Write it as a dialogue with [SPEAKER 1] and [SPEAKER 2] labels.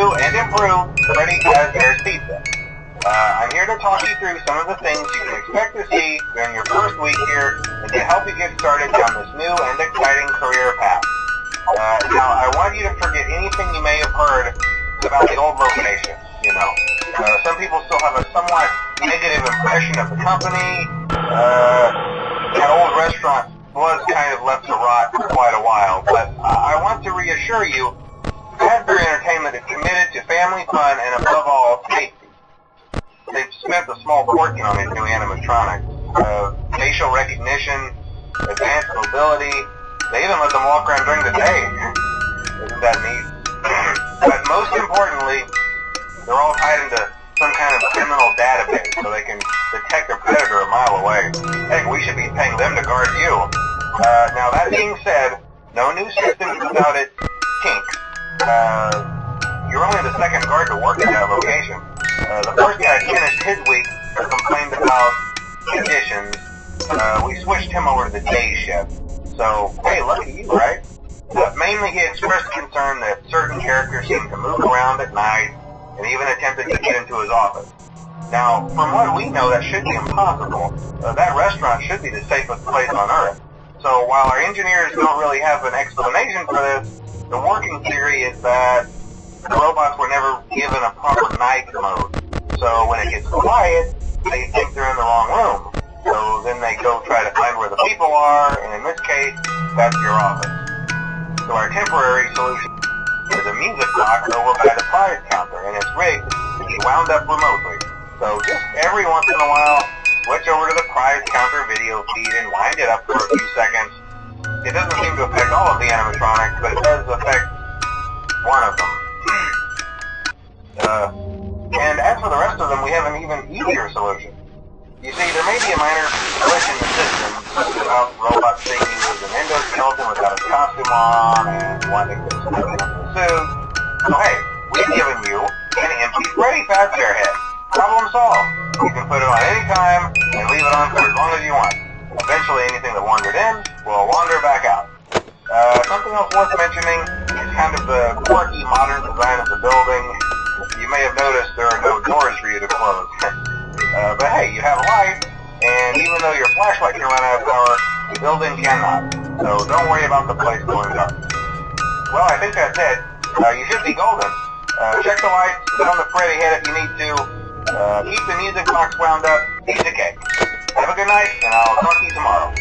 [SPEAKER 1] new and improved Freddy's Pizza. I'm here to talk you through some of the things you can expect to see during your first week here and to help you get started down this new and exciting career path. Now, I want you to forget anything you may have heard about the old location, some people still have a somewhat negative impression of the company. That old restaurant was kind of left to rot for quite a while, but I want to reassure you, Fazbear Entertainment is committed to family fun and above all, safety. They've spent a small fortune on these new animatronics. Facial recognition, advanced mobility, they even let them walk around during the day. Isn't that neat? But most importantly, they're all tied into some kind of criminal database so they can detect a predator a mile away. Heck, we should be paying them to guard you. Now that being said, no new system without its kinks. You're only the second guard to work at that location. The first guy finished his week and complained about conditions. We switched him over to the day shift. So, hey, lucky you, right? Mainly he expressed concern that certain characters seemed to move around at night and even attempted to get into his office. Now, from what we know, that should be impossible. That restaurant should be the safest place on Earth. So while our engineers don't really have an explanation for this, the working theory is that the robots were never given a proper night mode. So when it gets quiet, they think they're in the wrong room. So then they go try to find where the people are, and in this case, that's your office. So our temporary solution is a music box over by the prize counter, and it's rigged to be wound up remotely. So just every once in a while, switch over to the prize counter video feed and wind it up for a few seconds. It doesn't seem to affect all of the animatronics, but it does affect one of them. And as for the rest of them, we have an even easier solution. You see, there may be a minor glitch in the system, about robots thinking he was an endoskeleton without his costume on and wanting to step into the suit. So hey, we've given you an empty Freddy Fazbear head. Problem solved. You can put it on any time and leave it on for as long as you want. Eventually anything that wandered in will wander back out. Something else worth mentioning is kind of the quirky modern design of the building. You may have noticed there are no doors for you to close. But hey, you have a light, and even though your flashlight can run out of power, the building cannot. So don't worry about the place going dark. Well, I think that's it. You should be golden. Check the lights, put on the Freddy head if you need to. Keep the music box wound up. Piece of cake. Have a good night, and I'll talk to you tomorrow.